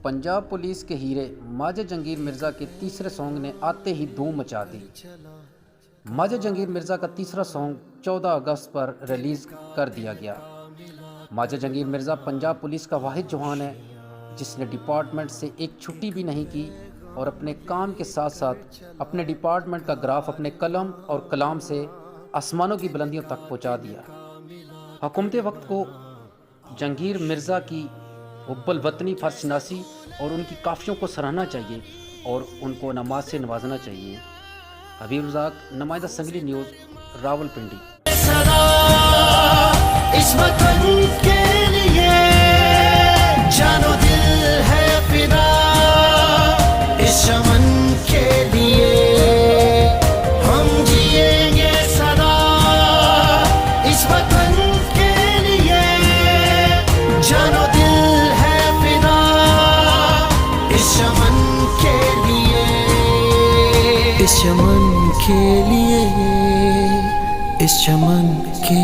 Punjab police के हीरे माजिद जंगीर मिर्ज़ा के तीसरे सॉन्ग ने आते ही धूम मचा दी। माजिद जंगीर मिर्ज़ा का तीसरा सॉन्ग 14 अगस्त पर रिलीज़ कर दिया गया। माजिद जंगीर मिर्ज़ा पंजाब पुलिस का वाहिद जवान है जिसने डिपार्टमेंट से एक छुट्टी भी नहीं की और अपने काम के साथ साथ अपने डिपार्टमेंट का ग्राफ अपने कलम और कलाम से आसमानों की बुलंदियों तक पहुंचा दिया। हुकूमत वक्त को जंगीर मिर्ज़ा की हुब्बुल वतनी फर्शनासी और उनकी काफ़ियों को सराहना चाहिए और उनको नमाज से नवाजना चाहिए। हबीब रज़ाक, नुमाइंदा संगली न्यूज़, रावलपिंडी। इस वतन के लिए जानो दिल है फिदा, इस चमन के लिए हम जिएंगे सदा। इस वतन के लिए जानो दिल है फिदा, इस चमन के लिए, इस चमन के लिए, इस चमन के